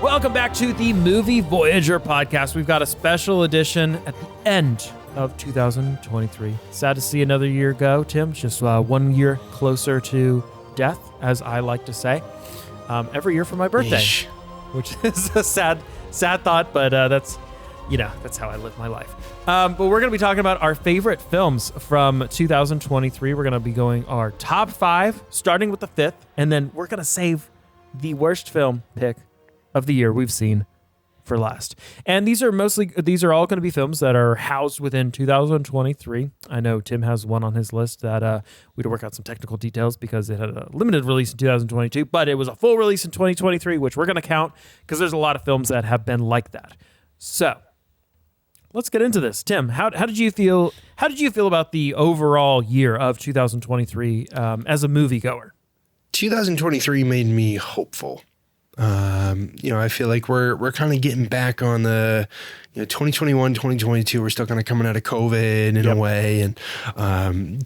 Welcome back to the Movie Voyager podcast. We've got a special edition at the end of 2023. Sad to see another year go, Tim. Just 1 year closer to death, as I like to say. Every year for my birthday, which is a sad thought, but that's how I live my life. But we're going to be talking about our favorite films from 2023. We're going to be going our top 5, starting with the 5th, and then we're going to save the worst film pick of the year we've seen for last. And these are all going to be films that are housed within 2023. I know Tim has one on his list that we had to work out some technical details because it had a limited release in 2022, but it was a full release in 2023, which we're going to count because there's a lot of films that have been like that. So let's get into this. Tim, how did you feel? How did you feel about the overall year of 2023 as a moviegoer? 2023 made me hopeful. I feel like we're kind of getting back on the 2021, 2022, we're still kind of coming out of COVID in a way. And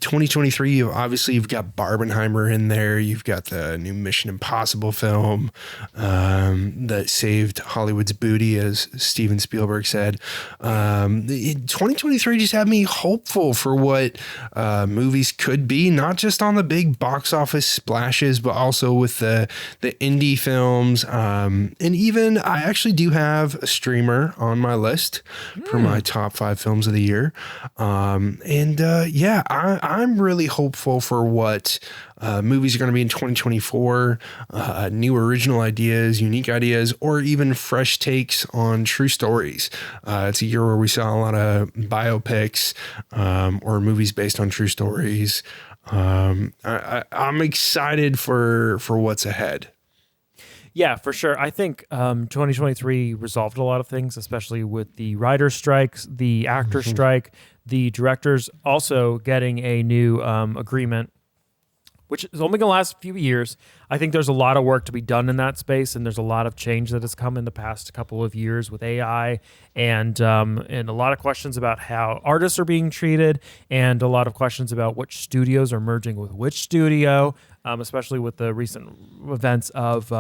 2023, obviously you've got Barbenheimer in there. You've got the new Mission Impossible film that saved Hollywood's booty, as Steven Spielberg said. 2023 just had me hopeful for what movies could be, not just on the big box office splashes, but also with the indie films. And even I actually do have a streamer on my list for my top 5 films of the year. I'm really hopeful for what movies are going to be in 2024, new original ideas, unique ideas, or even fresh takes on true stories. It's a year where we saw a lot of biopics or movies based on true stories. I'm excited for what's ahead. Yeah, for sure. I think 2023 resolved a lot of things, especially with the writer strikes, the actor strike, the directors also getting a new agreement, which is only going to last a few years. I think there's a lot of work to be done in that space, and there's a lot of change that has come in the past couple of years with AI, and a lot of questions about how artists are being treated, and a lot of questions about which studios are merging with which studio, especially with the recent events of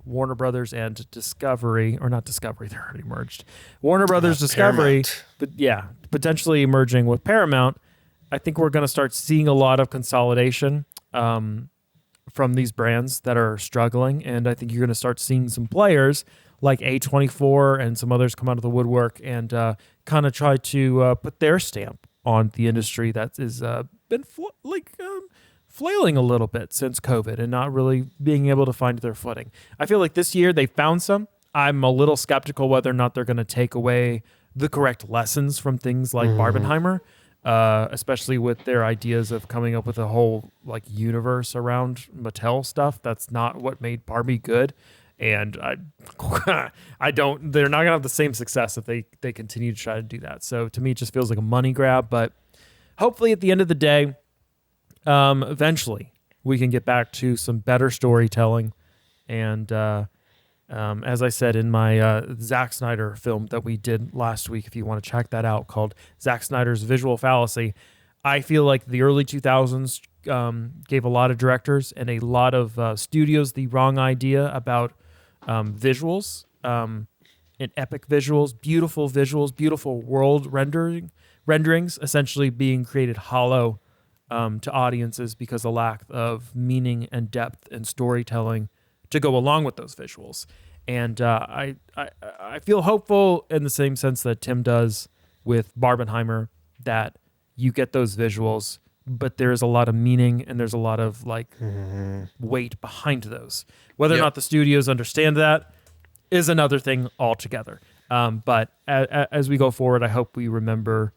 Warner Brothers and Discovery, or not Discovery, they're already merged. Warner Brothers, Discovery, but potentially merging with Paramount. I think we're going to start seeing a lot of consolidation from these brands that are struggling, and I think you're going to start seeing some players like A24 and some others come out of the woodwork and kind of try to put their stamp on the industry that is been flailing a little bit since COVID and not really being able to find their footing. I feel like this year they found some. I'm a little skeptical whether or not they're going to take away the correct lessons from things like Barbenheimer, especially with their ideas of coming up with a whole universe around Mattel stuff. That's not what made Barbie good. And they're not going to have the same success if they continue to try to do that. So to me, it just feels like a money grab, but hopefully at the end of the day, eventually we can get back to some better storytelling. And as I said in my Zack Snyder film that we did last week, if you want to check that out, called Zack Snyder's Visual Fallacy, I feel like the early 2000s gave a lot of directors and a lot of studios the wrong idea about visuals, and epic visuals, beautiful world renderings essentially being created hollow to audiences because of lack of meaning and depth and storytelling to go along with those visuals. And I feel hopeful in the same sense that Tim does with Barbenheimer, that you get those visuals, but there's a lot of meaning and there's a lot of weight behind those. Whether or not the studios understand that is another thing altogether. But as we go forward, I hope we remember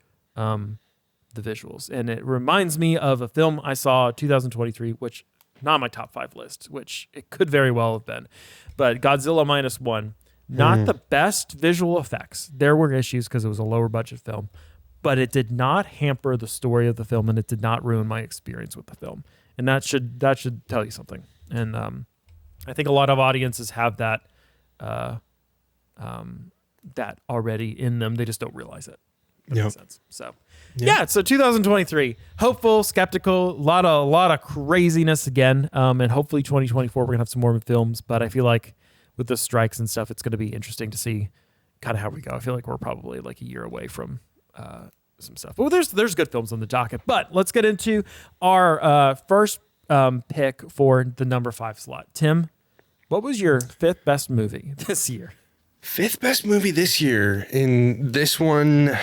the visuals. And it reminds me of a film I saw 2023, which not on my top 5 list, which it could very well have been, but Godzilla -1, not the best visual effects. There were issues because it was a lower budget film, but it did not hamper the story of the film, and it did not ruin my experience with the film. And that should tell you something. And I think a lot of audiences have that already in them. They just don't realize it. That makes sense. So, so 2023, hopeful, skeptical, a lot of craziness again. And hopefully 2024, we're going to have some more films. But I feel like with the strikes and stuff, it's going to be interesting to see kind of how we go. I feel like we're probably like a year away from some stuff. Well, there's good films on the docket, but let's get into our first pick for the number 5 slot. Tim, what was your 5th best movie this year? 5th best movie this year, and this one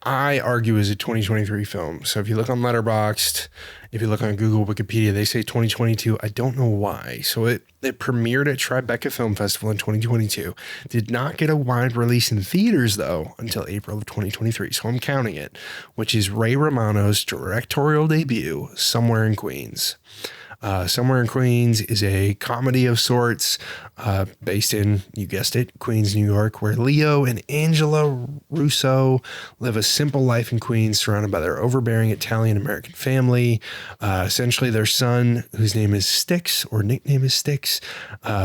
I argue is a 2023 film. So if you look on Letterboxd, if you look on Google, Wikipedia, they say 2022. I don't know why. So it premiered at Tribeca Film Festival in 2022. Did not get a wide release in theaters, though, until April of 2023. So I'm counting it, which is Ray Romano's directorial debut, Somewhere in Queens. Somewhere in Queens is a comedy of sorts based in, you guessed it, Queens, New York, where Leo and Angela Russo live a simple life in Queens surrounded by their overbearing Italian-American family. Essentially, their son, whose name is Sticks, or nickname is Sticks,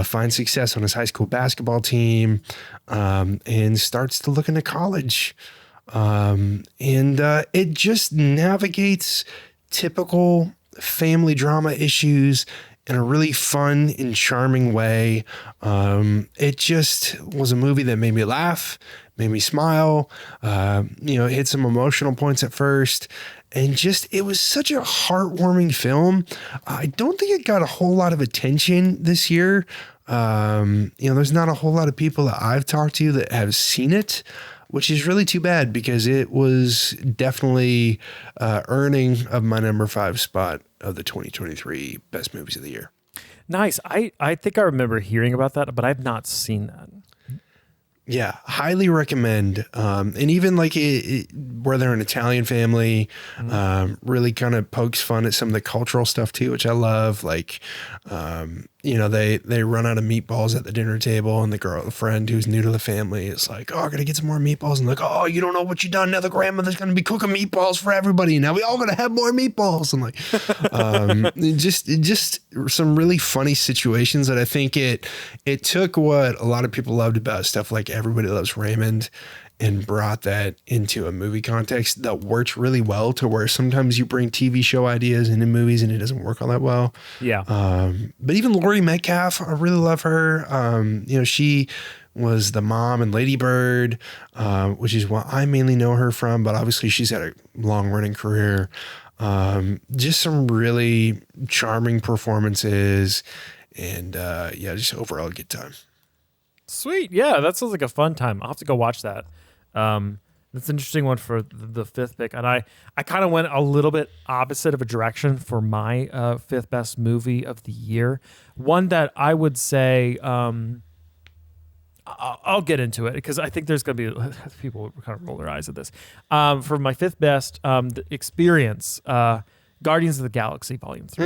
finds success on his high school basketball team and starts to look into college. It just navigates typical family drama issues in a really fun and charming way. It just was a movie that made me laugh, made me smile, it hit some emotional points at first, and just, it was such a heartwarming film. I don't think it got a whole lot of attention this year. There's not a whole lot of people that I've talked to that have seen it, which is really too bad because it was definitely earning of my number 5 spot of the 2023 best movies of the year. Nice. I think I remember hearing about that, but I've not seen that. Yeah, highly recommend. And even like where they're an Italian family, really kind of pokes fun at some of the cultural stuff too, which I love. Like, they run out of meatballs at the dinner table, and the girlfriend who's new to the family is like, "Oh, I gotta get some more meatballs." And like, "Oh, you don't know what you done. Now the grandmother's gonna be cooking meatballs for everybody. Now we all gonna have more meatballs." And like, just some really funny situations that I think it took what a lot of people loved about stuff like Everybody Loves Raymond and brought that into a movie context that works really well, to where sometimes you bring TV show ideas into movies and it doesn't work all that well. Yeah. But even Laurie Metcalf, I really love her. She was the mom in Lady Bird, which is what I mainly know her from, but obviously she's had a long running career. Just some really charming performances, and just overall a good time. Sweet. Yeah, that sounds like a fun time. I'll have to go watch that. That's an interesting one for the 5th pick. And I kind of went a little bit opposite of a direction for my 5th best movie of the year. One that I would say, I'll get into it because I think there's going to be people kind of roll their eyes at this. For my 5th best, the Experience, Guardians of the Galaxy Volume 3.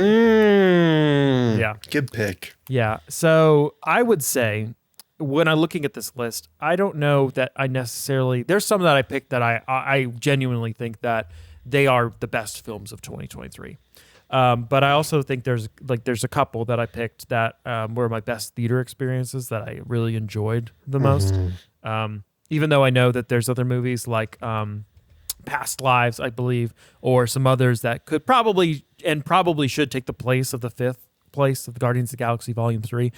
Yeah. Good pick. Yeah. So I would say, when I'm looking at this list, I don't know that I necessarily, there's some that I picked that I genuinely think that they are the best films of 2023. But I also think there's a couple that I picked that were my best theater experiences that I really enjoyed the most. Even though I know that there's other movies like Past Lives, I believe, or some others that could probably should take the place of the 5th place of the Guardians of the Galaxy Volume 3.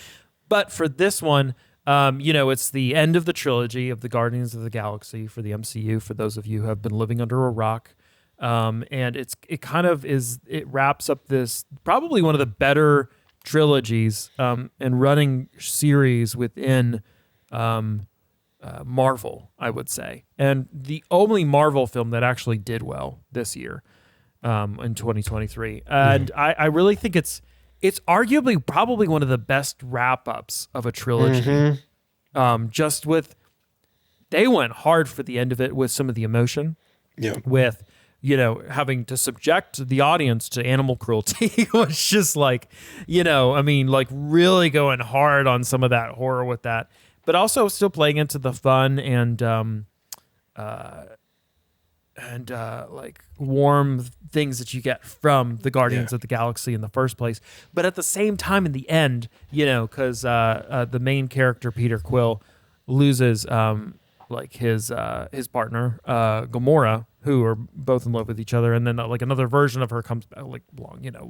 But for this one, it's the end of the trilogy of the Guardians of the Galaxy for the MCU, for those of you who have been living under a rock. And it wraps up this probably one of the better trilogies and running series within Marvel, I would say. And the only Marvel film that actually did well this year in 2023. And I really think it's arguably probably one of the best wrap-ups of a trilogy. They went hard for the end of it with some of the emotion. Yeah. With, having to subject the audience to animal cruelty was just like, really going hard on some of that horror with that. But also still playing into the fun and warm things that you get from the Guardians of the Galaxy in the first place. But at the same time, in the end, because the main character, Peter Quill, loses his partner, Gamora, who are both in love with each other, and then like another version of her comes back, like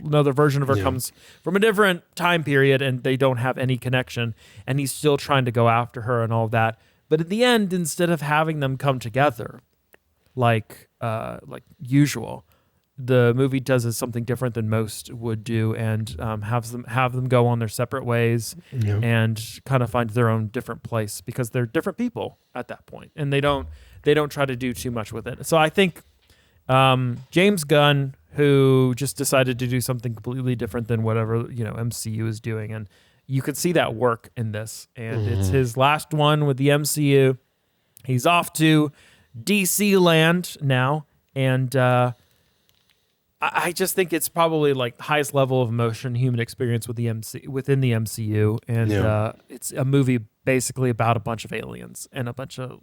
another version of her comes from a different time period, and they don't have any connection, and he's still trying to go after her and all of that. But at the end, instead of having them come together, like usual, the movie does something different than most would do, and have them go on their separate ways and kind of find their own different place, because they're different people at that point, and they don't try to do too much with it. So I think James Gunn, who just decided to do something completely different than whatever MCU is doing, and you could see that work in this. And it's his last one with the MCU. He's off to DC land now, and I just think it's probably like the highest level of emotion human experience with within the MCU, and it's a movie basically about a bunch of aliens and a bunch of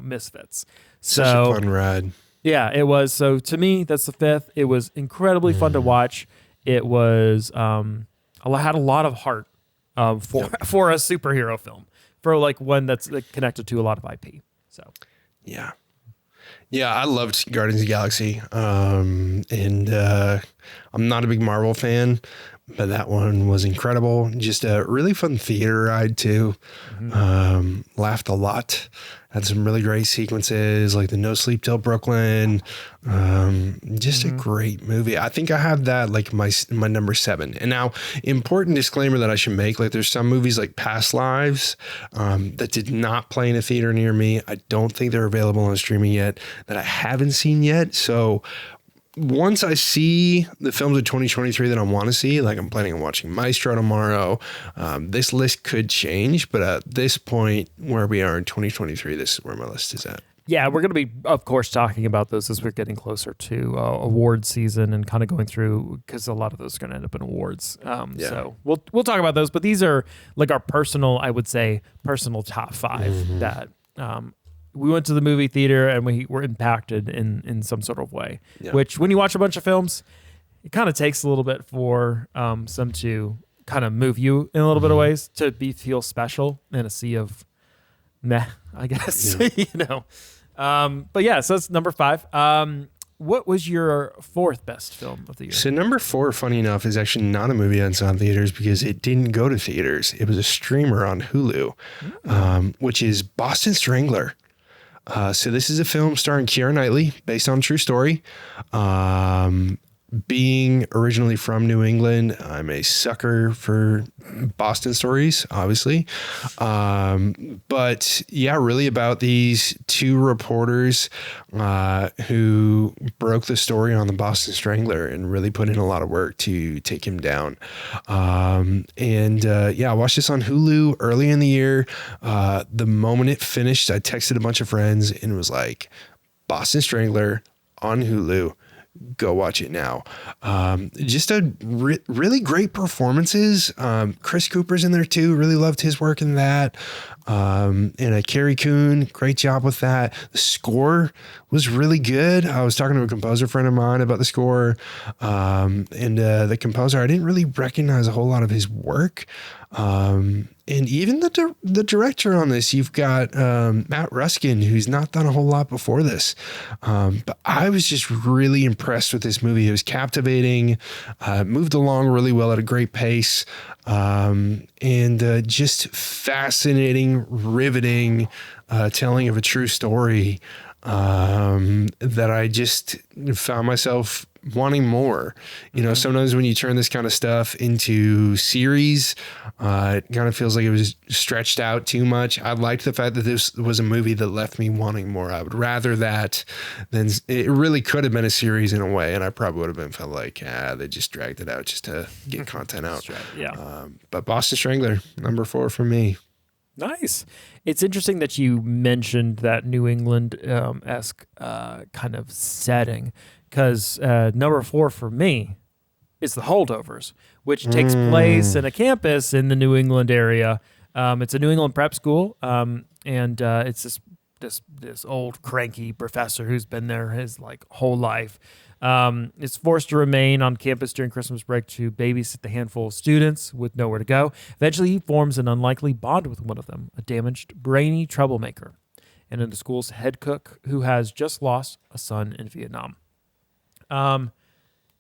misfits. Such a fun ride. Yeah, it was. So to me, that's the fifth. It was incredibly fun to watch. It was had a lot of heart for a superhero film, for like one that's connected to a lot of IP. So yeah, I loved Guardians of the Galaxy, and I'm not a big Marvel fan, but that one was incredible. Just a really fun theater ride too. Laughed a lot. Had some really great sequences, like the No Sleep Till Brooklyn. Just a great movie. I think I have that like my number 7. And now, important disclaimer that I should make: like, there's some movies like Past Lives that did not play in a theater near me. I don't think they're available on streaming yet, that I haven't seen yet. So once I see the films of 2023 that I want to see, like I'm planning on watching Maestro tomorrow, this list could change, but at this point where we are in 2023, this is where my list is at. Yeah, we're going to be, of course, talking about those as we're getting closer to award season and kind of going through, because a lot of those are going to end up in awards. So we'll talk about those, but these are like our personal top 5 that we went to the movie theater and we were impacted in some sort of way, which when you watch a bunch of films, it kind of takes a little bit for some to kind of move you in a little bit of ways to feel special in a sea of meh, I guess, but yeah, so that's number 5. What was your 4th best film of the year? So number 4, funny enough, is actually not a movie I saw in theaters, because it didn't go to theaters. It was a streamer on Hulu, which is Boston Strangler. So this is a film starring Keira Knightley, based on a true story. Being originally from New England, I'm a sucker for Boston stories, obviously. But yeah, really about these 2 reporters who broke the story on the Boston Strangler and really put in a lot of work to take him down. I watched this on Hulu early in the year. The moment it finished, I texted a bunch of friends and was like, Boston Strangler on Hulu. Go watch it now. Just a really great performances. Chris Cooper's in there too. Really loved his work in that. And Carrie Coon, great job with that. The score was really good. I was talking to a composer friend of mine about the score. The composer, I didn't really recognize a whole lot of his work. And even the director on this, you've got Matt Ruskin, who's not done a whole lot before this. But I was just really impressed with this movie. It was captivating, moved along really well at a great pace, and just fascinating, riveting telling of a true story that I just found myself wanting more. Sometimes when you turn this kind of stuff into series, it kind of feels like it was stretched out too much. I liked the fact that this was a movie that left me wanting more. I would rather that than it really could have been a series in a way, and I probably would have felt like they just dragged it out just to get content out. But Boston Strangler, number 4 for me. Nice. It's interesting that you mentioned that New England esque kind of setting, because number 4 for me is The Holdovers, which takes place in a campus in the New England area. It's a New England prep school, and it's this old cranky professor who's been there his whole life. Is forced to remain on campus during Christmas break to babysit the handful of students with nowhere to go. Eventually, he forms an unlikely bond with one of them, a damaged, brainy troublemaker. and in the school's head cook who has just lost a son in Vietnam.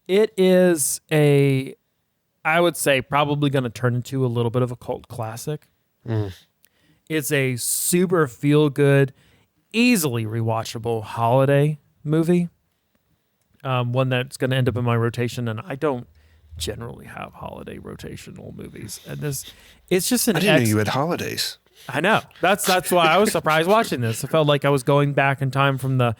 It is I would say, probably going to turn into a little bit of a cult classic. It's a super feel-good, easily rewatchable holiday movie. One that's going to end up in my rotation, and I don't generally have holiday rotational movies. And it's just an. I didn't know you had holidays. I know. That's why I was surprised watching this. I felt like I was going back in time from the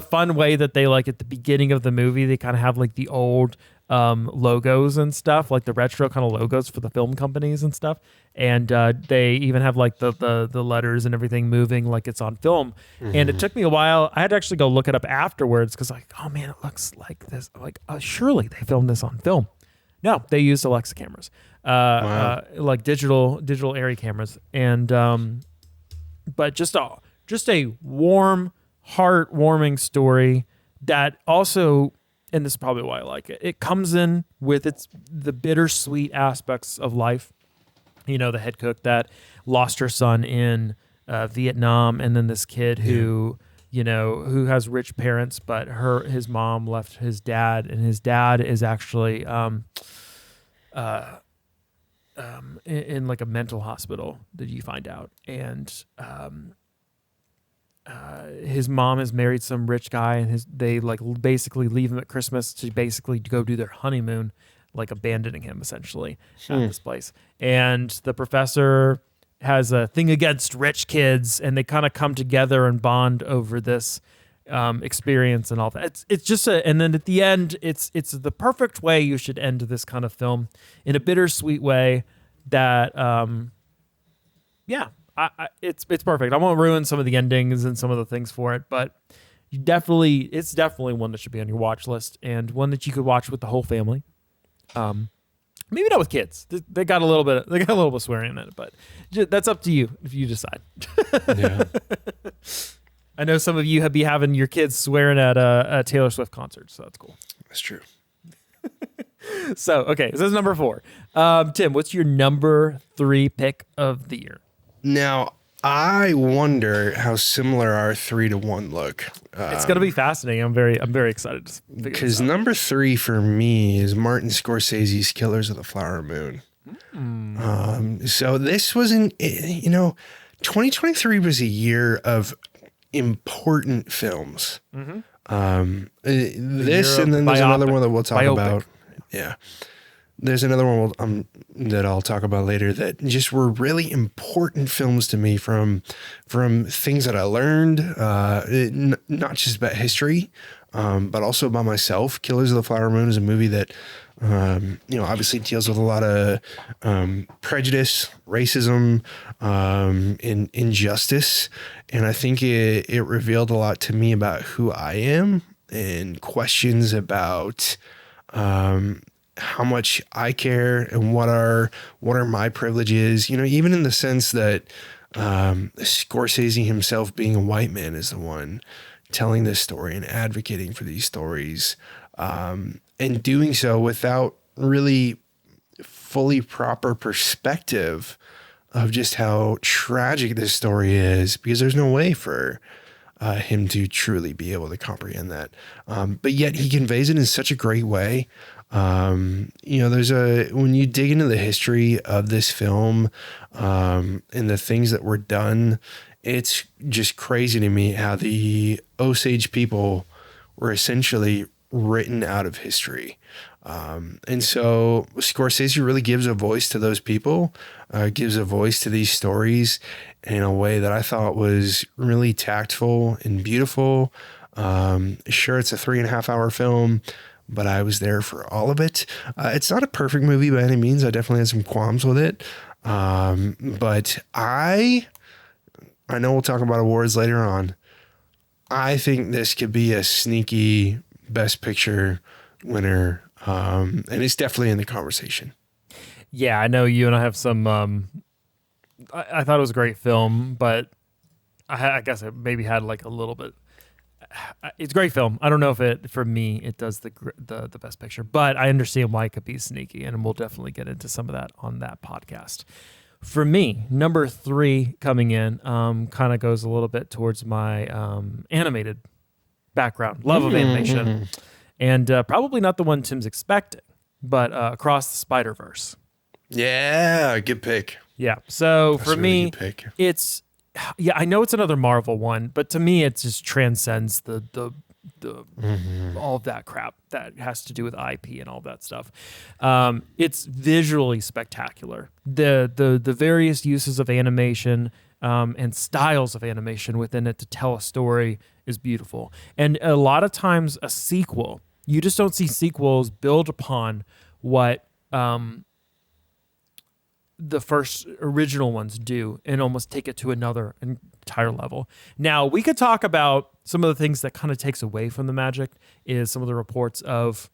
fun way that they like at the beginning of the movie. They kind of have like the old logos and stuff, like the retro kind of logos for the film companies and stuff. And they even have like the letters and everything moving like it's on film. And it took me a while. I had to actually go look it up afterwards because like, oh man, it looks like this. Like, surely they filmed this on film. No, they used Alexa cameras, like digital ARRI cameras. And but just a warm, heartwarming story that also, and this is probably why I like it, it comes in with the bittersweet aspects of life. You know, the head cook that lost her son in Vietnam, and then this kid who, you know, who has rich parents, but his mom left his dad, and his dad is actually in like a mental hospital that you find out, and his mom has married some rich guy, and they like basically leave him at Christmas to basically go do their honeymoon, like abandoning him essentially at this place. And the professor has a thing against rich kids, and they kind of come together and bond over this experience and all that. It's just and then at the end, it's the perfect way you should end this kind of film, in a bittersweet way that, it's perfect. I won't ruin some of the endings and some of the things for it, but it's definitely one that should be on your watch list, and one that you could watch with the whole family. Maybe not with kids. They got a little bit of swearing in it, but that's up to you if you decide. Yeah. I know some of you be having your kids swearing at a Taylor Swift concert, so that's cool. That's true. So, okay, so that's number 4. Tim, what's your number 3 pick of the year? Now, I wonder how similar our 3 to 1 look. It's going to be fascinating. I'm very excited to figure this Because out. number 3 for me is Martin Scorsese's Killers of the Flower Moon. So this was 2023 was a year of important films. This, and then there's another one that we'll talk about. Yeah. There's another one that I'll talk about later that just were really important films to me from things that I learned, not just about history, but also about myself. Killers of the Flower Moon is a movie that, obviously deals with a lot of prejudice, racism, and injustice. And I think it revealed a lot to me about who I am, and questions about how much I care and what are my privileges, even in the sense that Scorsese himself, being a white man, is the one telling this story and advocating for these stories, and doing so without really fully proper perspective of just how tragic this story is, because there's no way for him to truly be able to comprehend that. But yet he conveys it in such a great way. When you dig into the history of this film, and the things that were done, it's just crazy to me how the Osage people were essentially written out of history. And so Scorsese really gives a voice to those people, gives a voice to these stories in a way that I thought was really tactful and beautiful. Sure, it's a 3.5 hour film, but I was there for all of it. It's not a perfect movie by any means. I definitely had some qualms with it. But I know we'll talk about awards later on. I think this could be a sneaky Best Picture winner. And it's definitely in the conversation. Yeah, I know you and I have some, I thought it was a great film, but I guess I maybe had like a little bit. It's a great film. I don't know if for me, it does the Best Picture, but I understand why it could be sneaky, and we'll definitely get into some of that on that podcast. for me, number 3 coming in kind of goes a little bit towards my animated background, love of animation, and probably not the one Tim's expecting, but Across the Spider-Verse. Yeah, good pick. Yeah. So That's for a really me, good pick. it's I know it's another Marvel one, but to me, it just transcends the all of that crap that has to do with IP and all that stuff. It's visually spectacular. The various uses of animation and styles of animation within it to tell a story is beautiful. And a lot of times, a sequel, you just don't see sequels build upon what the first original ones do and almost take it to another entire level. Now, we could talk about some of the things that kind of takes away from the magic is some of the reports of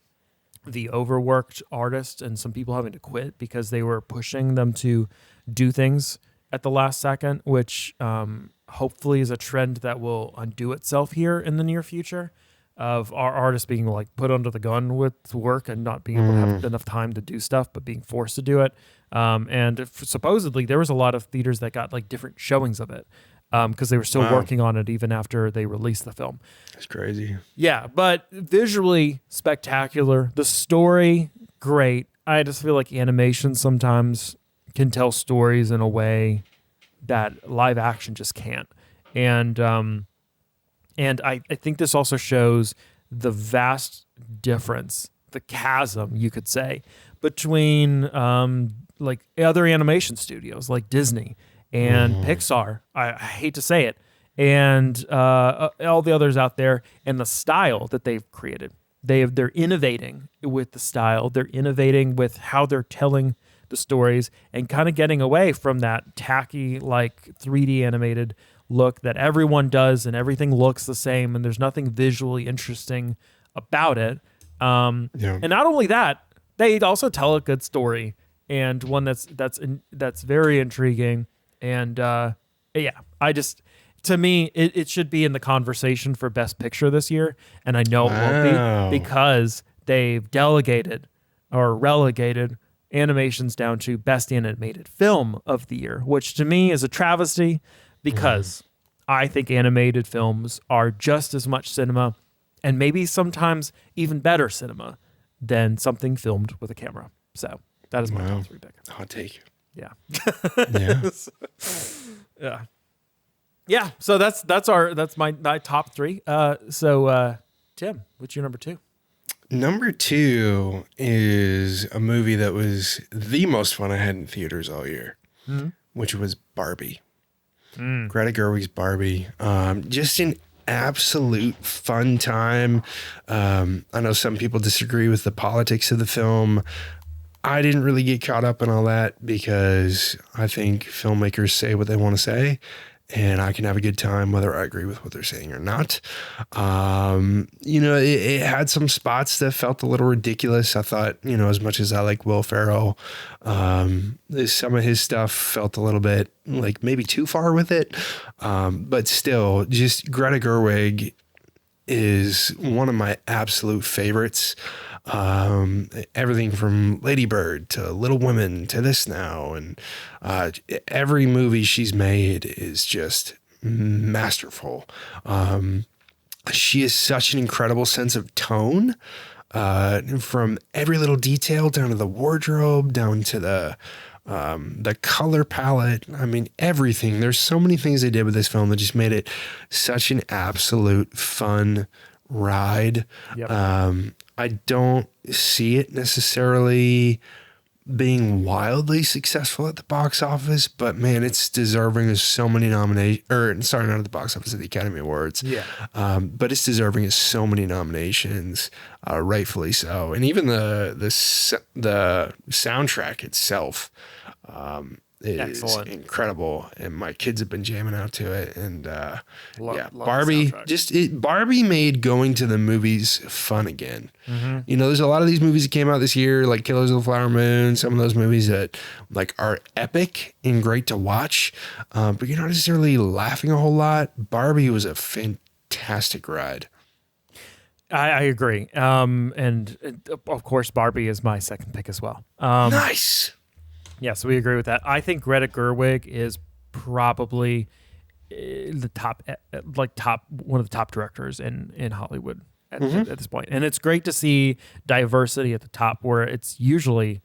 the overworked artist and some people having to quit because they were pushing them to do things at the last second, which hopefully is a trend that will undo itself here in the near future of our artists being like put under the gun with work and not being able to have enough time to do stuff, but being forced to do it. And supposedly there was a lot of theaters that got like different showings of it because they were still working on it even after they released the film. That's crazy. Yeah, but visually spectacular. The story, great. I just feel like animation sometimes can tell stories in a way that live action just can't. And I think this also shows the vast difference, the chasm, you could say, between like other animation studios like Disney and Pixar. I hate to say it. And all the others out there and the style that they've created. They're innovating with the style. They're innovating with how they're telling the stories and kind of getting away from that tacky, like 3D animated look that everyone does and everything looks the same and there's nothing visually interesting about it. And not only that, they also tell a good story and one that's very intriguing. And to me, it should be in the conversation for Best Picture this year. And I know it won't be because they've delegated or relegated animations down to Best Animated Film of the Year, which to me is a travesty because I think animated films are just as much cinema and maybe sometimes even better cinema than something filmed with a camera. So that is my top 3 pick. Hot take. Yeah. Yeah. Yeah. So that's my top 3. So Tim, what's your number 2? Number 2 is a movie that was the most fun I had in theaters all year, which was Barbie. Greta Gerwig's Barbie. Just an absolute fun time. I know some people disagree with the politics of the film. I didn't really get caught up in all that because I think filmmakers say what they want to say and I can have a good time whether I agree with what they're saying or not. It had some spots that felt a little ridiculous. I thought, as much as I like Will Ferrell, some of his stuff felt a little bit like maybe too far with it. But still, just Greta Gerwig is one of my absolute favorites. Everything from Lady Bird to Little Women to this now, and every movie she's made is just masterful. She has such an incredible sense of tone, from every little detail down to the wardrobe, down to the color palette. I mean, everything. There's so many things they did with this film that just made it such an absolute fun ride. Yep. I don't see it necessarily being wildly successful at the box office, but man, it's deserving of so many nominations, not at the box office, at the Academy Awards. Yeah. But it's deserving of so many nominations, rightfully so. And even the soundtrack itself, is excellent. Incredible, and my kids have been jamming out to it. And love Barbie, Barbie made going to the movies fun again. There's a lot of these movies that came out this year, like Killers of the Flower Moon, some of those movies that like are epic and great to watch, but you're not necessarily laughing a whole lot. Barbie was a fantastic ride. I agree, and of course Barbie is my second pick as well. Nice. Yes, we agree with that. I think Greta Gerwig is probably the top one of the top directors in Hollywood at this point. And it's great to see diversity at the top where it's usually,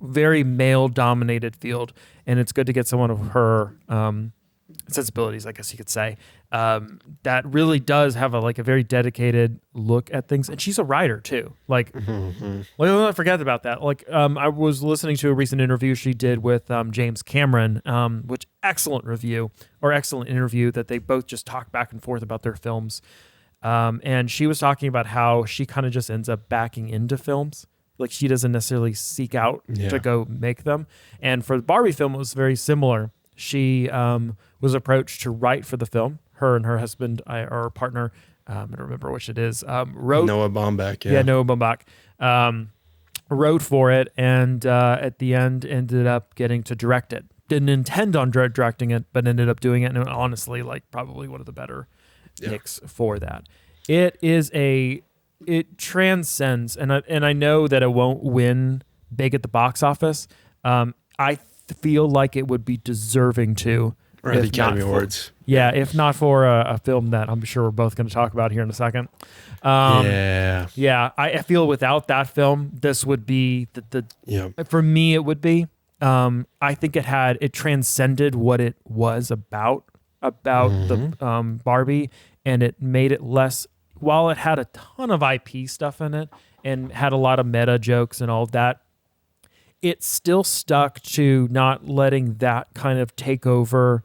very male dominated field. And it's good to get someone of her sensibilities, I guess you could say, that really does have a very dedicated look at things. And she's a writer too. I forget about that. I was listening to a recent interview she did with James Cameron, which excellent interview that they both just talk back and forth about their films. And she was talking about how she kind of just ends up backing into films. She doesn't necessarily seek out to go make them. And for the Barbie film, it was very similar. She was approached to write for the film. Her and her husband, or partner, I don't remember which it is, wrote. Noah Baumbach, Yeah, Noah Baumbach. Wrote for it, and at the end ended up getting to direct it. Didn't intend on directing it, but ended up doing it. And honestly, probably one of the better picks for that. It transcends, and I know that it won't win big at the box office. I feel like it would be deserving to. Or the Academy Awards. Yeah, if not for a film that I'm sure we're both going to talk about here in a second. Yeah, I feel without that film, this would be for me, it would be. I think it transcended what it was about the Barbie, and it made it less, while it had a ton of IP stuff in it and had a lot of meta jokes and all of that, it still stuck to not letting that kind of take over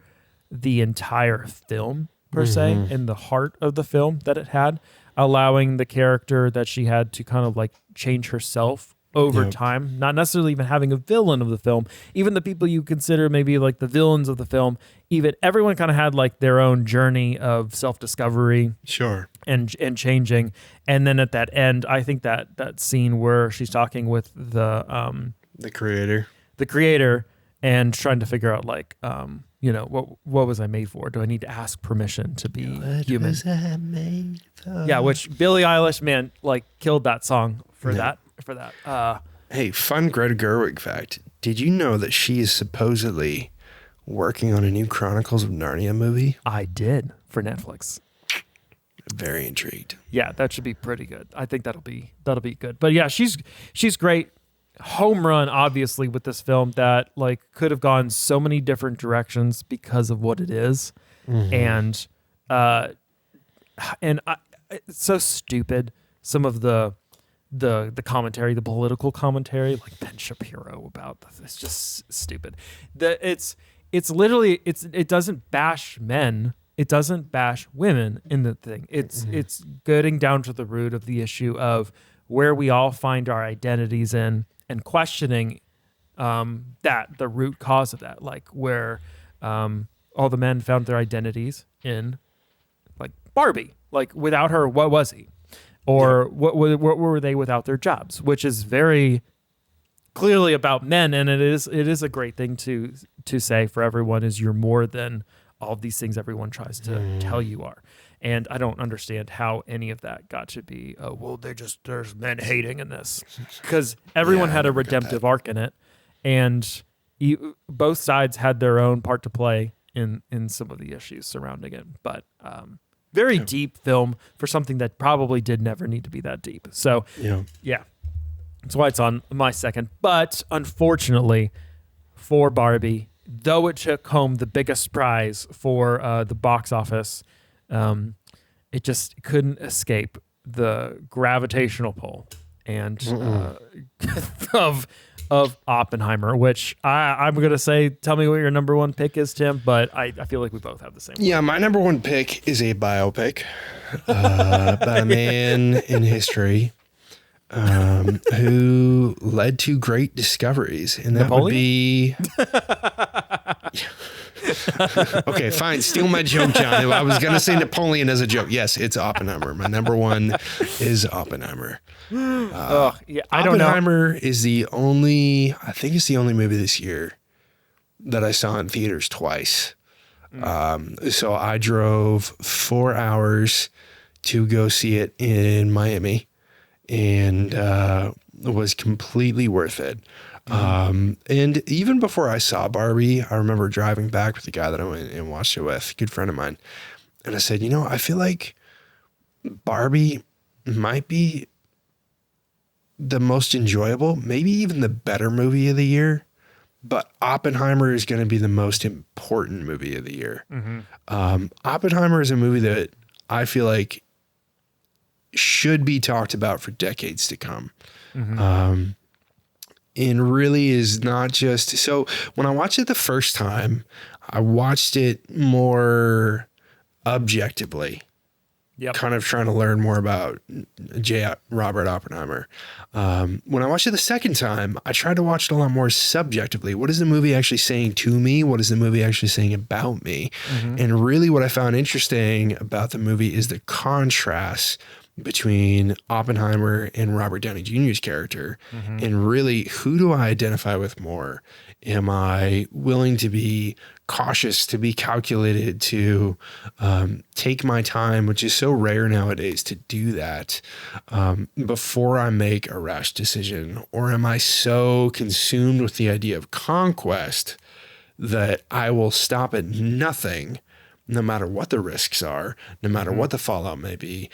the entire film per se, in the heart of the film that it had, allowing the character that she had to kind of change herself over time, not necessarily even having a villain of the film. Even the people you consider maybe the villains of the film, even everyone kind of had their own journey of self-discovery. Sure. And changing. And then at that end, I think that scene where she's talking with the creator and trying to figure out what was I made for? Do I need to ask permission to be human? Was I made for? Yeah, which Billie Eilish, man, killed that song for that. Hey, fun Greta Gerwig fact. Did you know that she is supposedly working on a new Chronicles of Narnia movie? I did, for Netflix. Very intrigued. Yeah, that should be pretty good. I think that'll be good. But yeah, she's great. Home run, obviously, with this film that could have gone so many different directions because of what it is. And it's so stupid. Some of the commentary, the political commentary, like Ben Shapiro about this, it's just stupid. It's literally it doesn't bash men. It doesn't bash women in the thing. It's getting down to the root of the issue of where we all find our identities in, and questioning the root cause of that, where all the men found their identities in Barbie. Without her, what was he? Or what were they without their jobs? Which is very clearly about men, and it is a great thing to say for everyone, is you're more than all these things everyone tries to tell you are. And I don't understand how any of that got to be, there's men hating in this. Because everyone had a redemptive arc in it, and both sides had their own part to play in some of the issues surrounding it. But very deep film for something that probably did never need to be that deep. So, yeah. That's why it's on my second. But unfortunately for Barbie, though it took home the biggest prize for the box office, it just couldn't escape the gravitational pull and of Oppenheimer, which I'm going to say, tell me what your number one pick is, Tim, but I feel like we both have the same one. Yeah, my number one pick is a biopic about a man in history who led to great discoveries, and that Napoleon? Would be... Okay, fine. Steal my joke, John. I was going to say Napoleon as a joke. Yes, it's Oppenheimer. My number one is Oppenheimer. I don't know. Oppenheimer is I think it's the only movie this year that I saw in theaters twice. So I drove 4 hours to go see it in Miami, and it was completely worth it. And even before I saw Barbie, I remember driving back with the guy that I went and watched it with, a good friend of mine. And I said, I feel like Barbie might be the most enjoyable, maybe even the better movie of the year, but Oppenheimer is going to be the most important movie of the year. Oppenheimer is a movie that I feel like should be talked about for decades to come. And really is not just, so when I watched it the first time, I watched it more objectively. Yep. Kind of trying to learn more about Robert Oppenheimer. When I watched it the second time, I tried to watch it a lot more subjectively. What is the movie actually saying to me? What is the movie actually saying about me? And really what I found interesting about the movie is the contrast between Oppenheimer and Robert Downey Jr.'s character. And really, who do I identify with more? Am I willing to be cautious, to be calculated, to take my time, which is so rare nowadays to do that before I make a rash decision? Or am I so consumed with the idea of conquest that I will stop at nothing, no matter what the risks are, no matter what the fallout may be,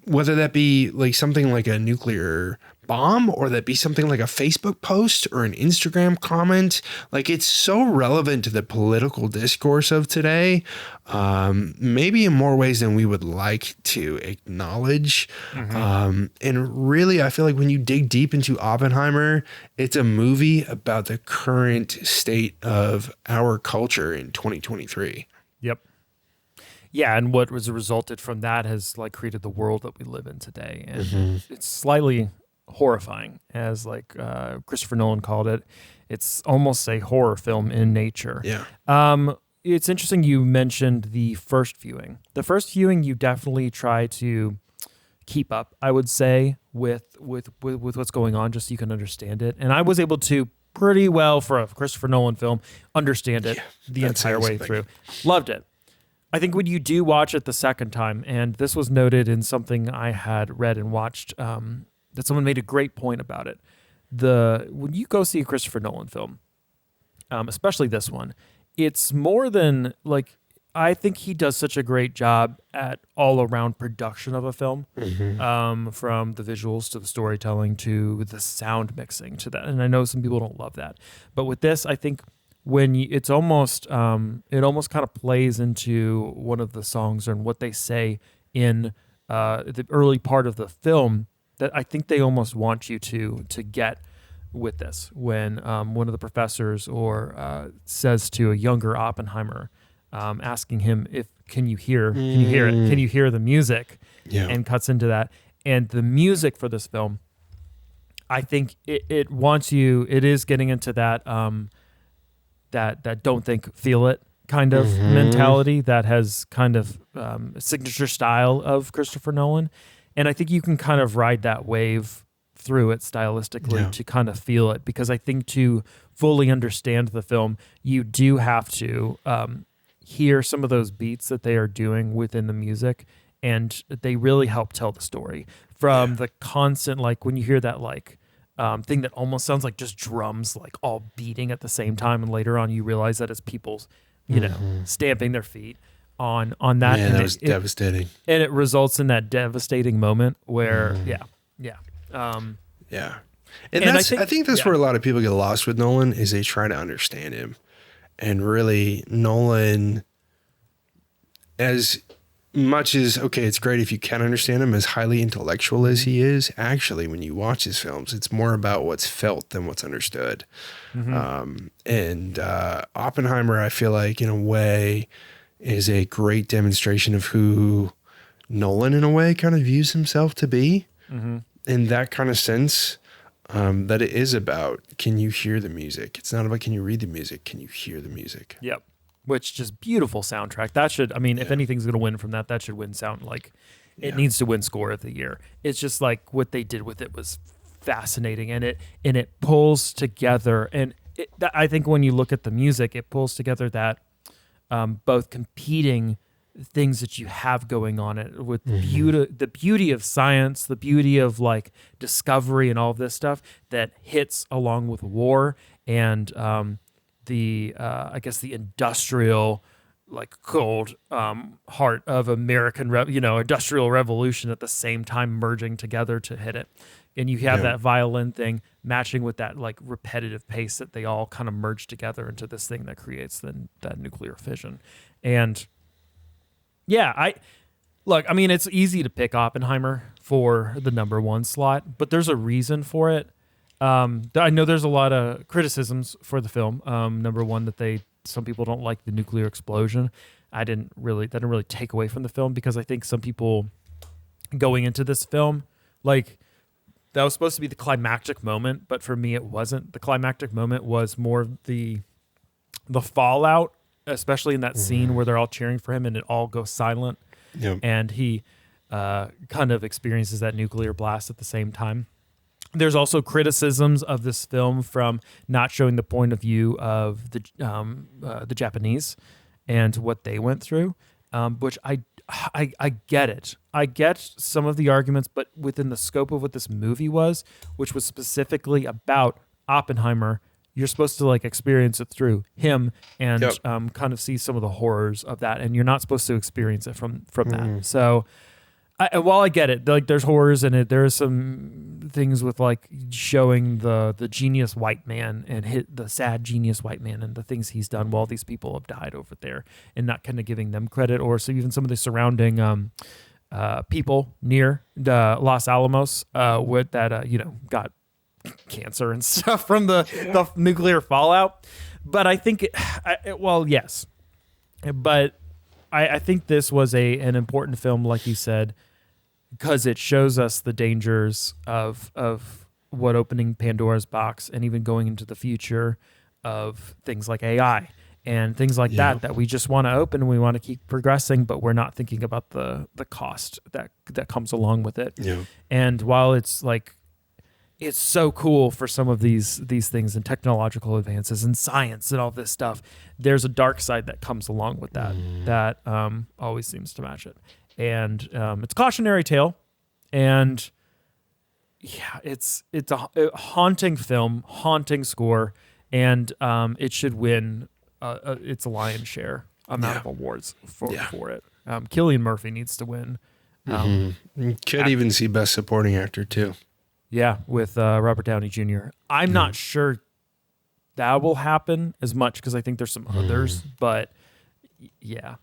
whether that be like something like a nuclear bomb or that be something like a Facebook post or an Instagram comment. Like, it's so relevant to the political discourse of today, maybe in more ways than we would like to acknowledge. And really, I feel like when you dig deep into Oppenheimer, it's a movie about the current state of our culture in 2023. Yep. Yeah, and what was resulted from that has like created the world that we live in today, and it's slightly horrifying, as like Christopher Nolan called it. It's almost a horror film in nature. Yeah. It's interesting you mentioned the first viewing. The first viewing, you definitely try to keep up, I would say, with what's going on, just so you can understand it. And I was able to pretty well, for a Christopher Nolan film, understand it the entire way through. Loved it. I think when you do watch it the second time, and this was noted in something I had read and watched, that someone made a great point about it. When you go see a Christopher Nolan film, especially this one, it's more than like, I think he does such a great job at all around production of a film, from the visuals to the storytelling to the sound mixing to that. And I know some people don't love that, but with this, I think it's almost it almost kind of plays into one of the songs and what they say in the early part of the film that I think they almost want you to get with this, when one of the professors says to a younger Oppenheimer, asking him can you hear it? Can you hear the music? Yeah. And cuts into that. And the music for this film, I think it wants you, it is getting into that that don't think, feel it kind of mentality that has kind of a signature style of Christopher Nolan. And I think you can kind of ride that wave through it stylistically to kind of feel it, because I think to fully understand the film, you do have to hear some of those beats that they are doing within the music, and they really help tell the story. From the constant, like when you hear that thing that almost sounds like just drums, like all beating at the same time, and later on you realize that it's people, stamping their feet on that. Man, that was devastating. And it results in that devastating moment where, And I think that's where a lot of people get lost with Nolan, is they try to understand him. And really, Nolan, as much as, okay, it's great if you can understand him, as highly intellectual as he is, actually, when you watch his films, it's more about what's felt than what's understood. Oppenheimer, I feel like, in a way, is a great demonstration of who Nolan, in a way, kind of views himself to be. In that kind of sense, that it is about, can you hear the music? It's not about, can you read the music? Can you hear the music? Yep. Which just beautiful soundtrack. That should, if anything's going to win from that should win sound. Like, it needs to win score of the year. It's just like what they did with it was fascinating, and it pulls together. And I think when you look at the music, it pulls together that both competing things that you have going on it with the beauty of science, the beauty of like discovery and all of this stuff that hits along with war and I guess the industrial like cold heart of American industrial revolution at the same time merging together to hit it. And you have that violin thing matching with that like repetitive pace that they all kind of merge together into this thing that creates that nuclear fission. And yeah, I mean, it's easy to pick Oppenheimer for the number one slot, but there's a reason for it. I know there's a lot of criticisms for the film. Number one, that some people don't like the nuclear explosion. That didn't really take away from the film, because I think some people going into this film, like, that was supposed to be the climactic moment, but for me it wasn't. The climactic moment was more the fallout, especially in that scene where they're all cheering for him and it all goes silent. Yep. And he kind of experiences that nuclear blast at the same time. There's also criticisms of this film from not showing the point of view of the Japanese and what they went through, which I get it. I get some of the arguments, but within the scope of what this movie was, which was specifically about Oppenheimer, you're supposed to like experience it through him and kind of see some of the horrors of that, and you're not supposed to experience it from that. So while I get it, like there's horrors in it, there are some things with like showing the genius white man and the sad genius white man and the things he's done while these people have died over there, and not kind of giving them credit, or so even some of the surrounding people near Los Alamos with that got cancer and stuff from the nuclear fallout. But I think yes, but I think this was an important film, like you said, because it shows us the dangers of what opening Pandora's box and even going into the future of things like AI and things like that we just want to open and we want to keep progressing, but we're not thinking about the cost that comes along with it. Yeah. And while it's like, it's so cool for some of these things and technological advances and science and all this stuff, there's a dark side that comes along with that always seems to match it. And it's a cautionary tale, and yeah, it's a haunting film, haunting score, and it should win its lion's share amount of awards for it. Cillian Murphy needs to win. Could even see Best Supporting Actor too. Yeah, with Robert Downey Jr. I'm not sure that will happen as much because I think there's some others, but I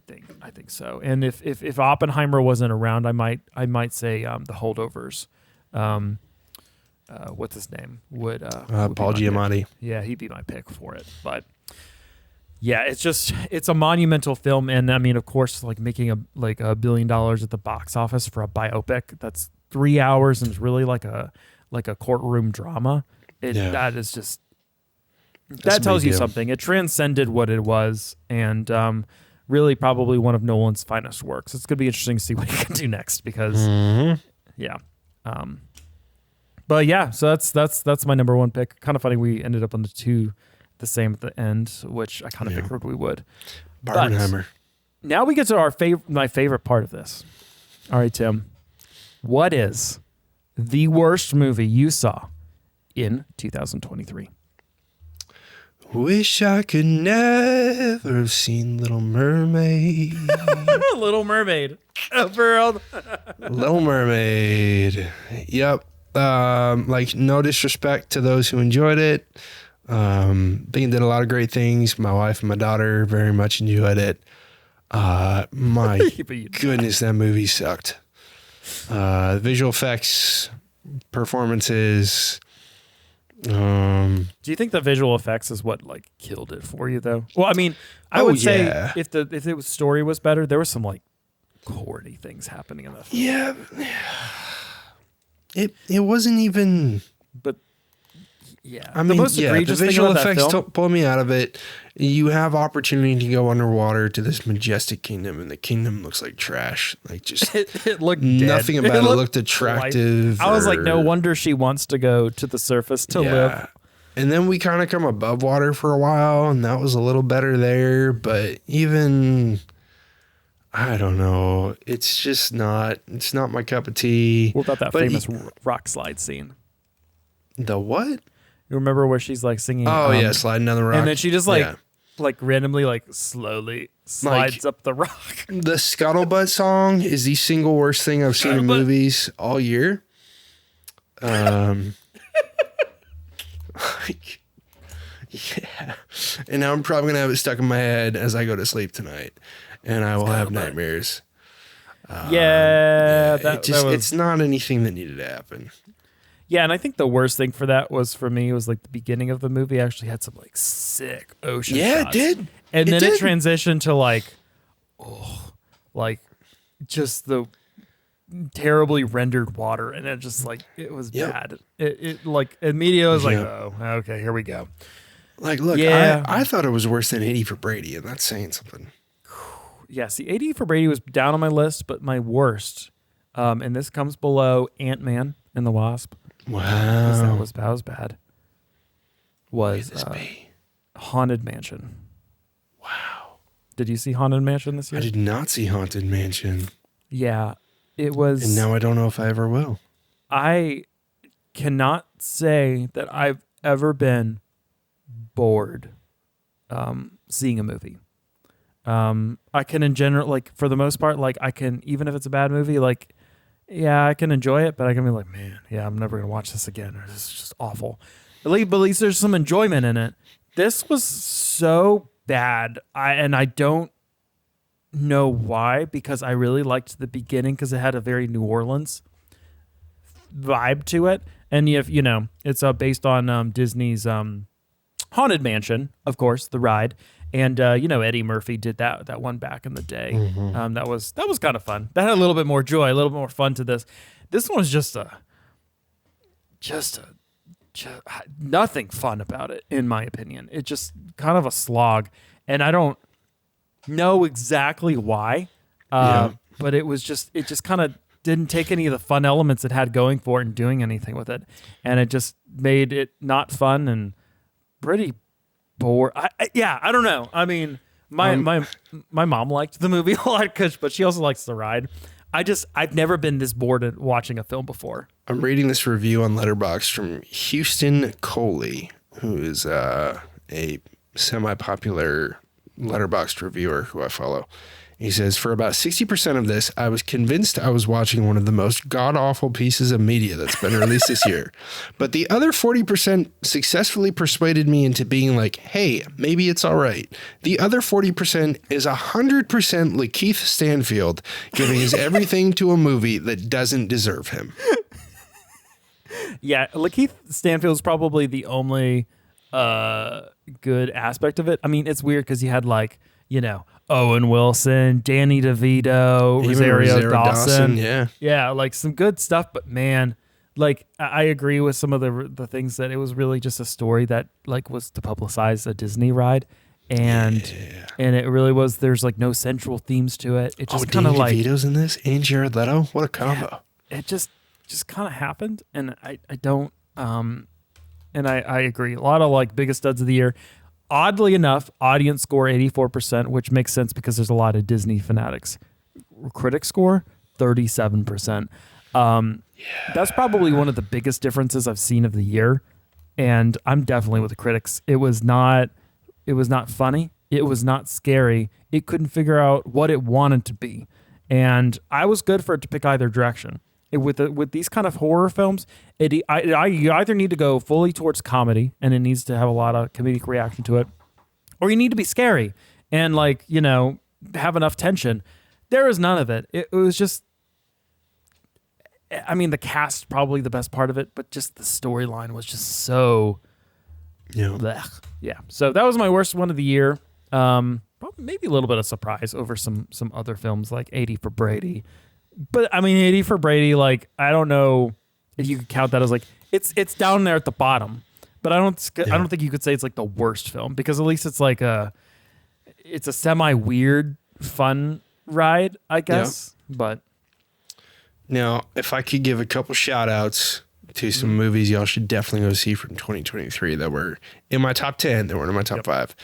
think so. And if Oppenheimer wasn't around, I might say the Holdovers. What's his name? Would Paul Giamatti? Yeah, he'd be my pick for it. But yeah, it's a monumental film, and I mean, of course, like making $1 billion at the box office for a biopic that's 3 hours and it's really like a courtroom drama. That is just that tells you something. It transcended what it was, and really probably one of Nolan's finest works. It's gonna be interesting to see what he can do next because but yeah, so that's my number one pick. Kind of funny we ended up on the same at the end, which I kind of figured we would. Barbenheimer. Now we get to my favorite part of this. All right, Tim. What is the worst movie you saw in 2023? Wish I could never have seen Little Mermaid. Little Mermaid. Little Mermaid. Yep. Like, no disrespect to those who enjoyed it. Think it did a lot of great things. My wife and my daughter very much enjoyed it. My goodness, that movie sucked. Visual effects, performances. Do you think the visual effects is what like killed it for you though? Well, I mean, I would say if the story was better, there was some like corny things happening in that film. Yeah. It wasn't even. But yeah, I mean, the visual effects pull me out of it. You have opportunity to go underwater to this majestic kingdom, and the kingdom looks like trash. Like just it looked nothing dead. about it looked attractive. I was like, no wonder she wants to go to the surface to live. And then we kind of come above water for a while, and that was a little better there. But even I don't know. It's just not. It's not my cup of tea. What about that But famous rock slide scene? The what? You remember where she's like singing? Oh yeah, sliding down the rock. And then she just like Yeah. like randomly like slowly slides up the rock. The Scuttlebutt song is the single worst thing I've seen in movies all year. Like, yeah. And now I'm probably gonna have it stuck in my head as I go to sleep tonight, and I will have nightmares. It's not anything that needed to happen. Yeah, and I think the worst thing for that was for me was like the beginning of the movie actually had some like sick ocean shots. It did. And then it transitioned to like just the terribly rendered water, and it just like it was bad. It like immediately was like, oh, okay, here we go. Like, look, I thought it was worse than 80 for Brady, and that's saying something. Yeah, see, 80 for Brady was down on my list, but my worst, and this comes below Ant-Man and the Wasp. Wow, that was bad. Was Haunted Mansion. Wow. Did you see Haunted Mansion this year? I did not see Haunted Mansion. Yeah, it was. And now I don't know if I ever will. I cannot say that I've ever been bored seeing a movie. I can in general, like for the most part, like I can, even if it's a bad movie, like, yeah, I can enjoy it, but I can be like, man, yeah, I'm never going to watch this again. Or this is just awful. But at least there's some enjoyment in it. This was so bad. I don't know why, because I really liked the beginning because it had a very New Orleans vibe to it. And it's based on Disney's Haunted Mansion, of course, the ride. And Eddie Murphy did that one back in the day. Mm-hmm. That was kind of fun. That had a little bit more joy, a little bit more fun to this. This one was just nothing fun about it, in my opinion. It just kind of a slog, and I don't know exactly why. But it just kind of didn't take any of the fun elements it had going for it and doing anything with it, and it just made it not fun and pretty bored. I don't know. I mean, my mom liked the movie a lot, but she also likes the ride. I've never been this bored at watching a film before. I'm reading this review on Letterboxd from Houston Coley, who is a semi-popular Letterboxd reviewer who I follow. He says, for about 60% of this, I was convinced I was watching one of the most god-awful pieces of media that's been released this year. But the other 40% successfully persuaded me into being like, hey, maybe it's all right. The other 40% is 100% Lakeith Stanfield giving his everything to a movie that doesn't deserve him. Yeah, Lakeith Stanfield is probably the only good aspect of it. I mean, it's weird because you had Owen Wilson, Danny DeVito, Rosario Dawson. Yeah, like some good stuff. But man, like I agree with some of the things that it was really just a story that like was to publicize a Disney ride, and it really was. There's like no central themes to it. It just kind of like DeVito's in this and Jared Leto. What a combo! Yeah, it just kind of happened, and I don't and I agree. A lot of like biggest studs of the year. Oddly enough, audience score 84%, which makes sense because there's a lot of Disney fanatics. Critic score 37%. That's probably one of the biggest differences I've seen of the year, and I'm definitely with the critics. It was not funny. It was not scary. It couldn't figure out what it wanted to be, and I was good for it to pick either direction. With these kind of horror films, you either need to go fully towards comedy, and it needs to have a lot of comedic reaction to it, or you need to be scary and have enough tension. There was none of it. It was just, I mean, the cast probably the best part of it, but just the storyline was just so, blech. Yeah. So that was my worst one of the year. Maybe a little bit of surprise over some other films like 80 for Brady. But I mean, 80 for Brady, like, I don't know if you could count that as like, it's down there at the bottom, but I don't think you could say it's like the worst film, because at least it's like it's a semi weird fun ride, I guess. Yeah. But now, if I could give a couple shout outs to some movies y'all should definitely go see from 2023 that were in my top 10, that were in my top 5.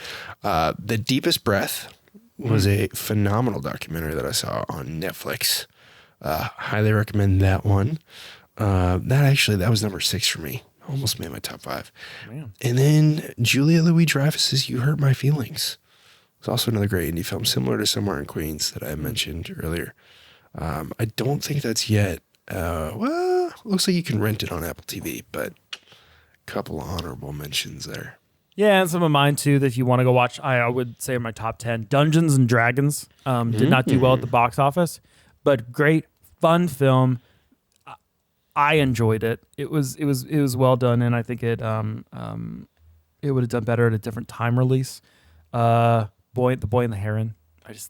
The Deepest Breath was a phenomenal documentary that I saw on Netflix. Highly recommend that one. That was number 6 for me. Almost made my top 5. Man. And then Julia Louis-Dreyfus's You Hurt My Feelings. It's also another great indie film, similar to Somewhere in Queens that I mentioned earlier. I don't think that's yet. Looks like you can rent it on Apple TV, but a couple of honorable mentions there. Yeah, and some of mine too that if you want to go watch, I would say are my top 10. Dungeons and Dragons did not do well at the box office, but great, fun film. I enjoyed it. It was well done, and I think it would have done better at a different time release. The Boy and the Heron. It's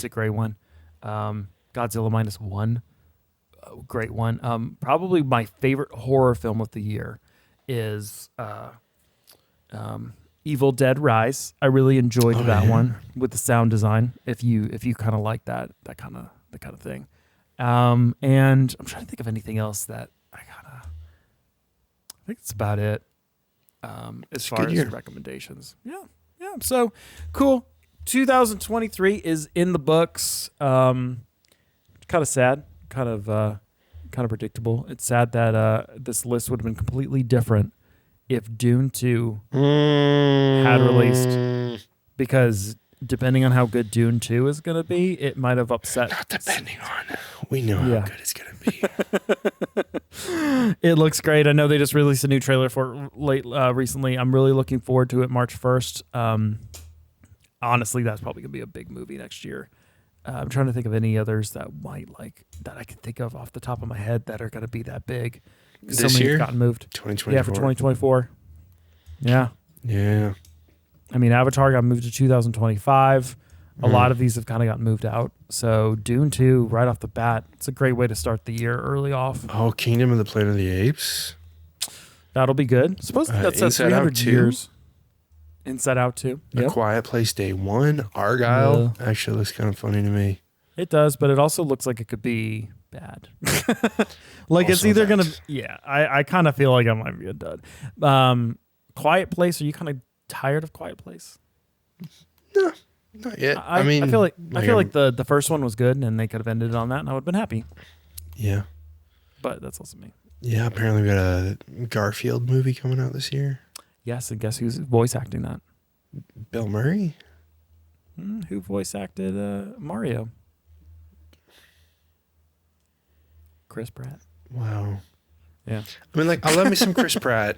a great one. Godzilla -1, great one. Probably my favorite horror film of the year is Evil Dead Rise. I really enjoyed that one with the sound design. If you kind of like that kind of thing. And I'm trying to think of anything else that I think that's about it. As far as recommendations. Yeah. So cool. 2023 is in the books. Kind of sad, kind of predictable. It's sad that this list would have been completely different if Dune 2 had released, because depending on how good Dune 2 is going to be, it might have upset. Not depending on. We know how good it's going to be. It looks great. I know they just released a new trailer for it recently. I'm really looking forward to it March 1st. Honestly, that's probably going to be a big movie next year. I'm trying to think of any others that that I can think of off the top of my head that are going to be that big. This year? Gotten moved. 2024. Yeah, for 2024. Yeah. Yeah. I mean, Avatar got moved to 2025. A lot of these have kind of gotten moved out. So Dune 2, right off the bat, it's a great way to start the year early off. Oh, Kingdom of the Planet of the Apes. That'll be good. Supposedly that's at 300 years. Inside Out 2. A Quiet Place Day 1. Argyle. Actually looks kind of funny to me. It does, but it also looks like it could be bad. Like Also it's either that. going to... Yeah, I kind of feel like I might be a dud. Quiet Place, are you kind of tired of Quiet Place? No, not yet. I feel like the first one was good and they could have ended on that and I would have been happy. Yeah. But that's also me. Yeah, apparently we got a Garfield movie coming out this year. Yes, and guess who's voice acting that? Bill Murray? Who voice acted Mario? Chris Pratt. Wow. Yeah. I mean, I love me some Chris Pratt,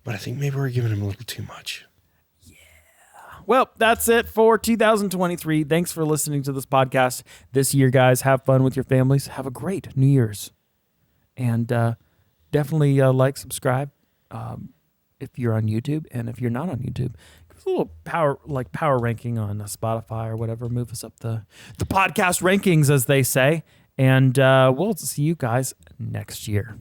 but I think maybe we're giving him a little too much. Well, that's it for 2023. Thanks for listening to this podcast this year, guys. Have fun with your families. Have a great New Year's. And definitely subscribe if you're on YouTube. And if you're not on YouTube, give us a little power ranking on Spotify or whatever. Move us up the podcast rankings, as they say. And we'll see you guys next year.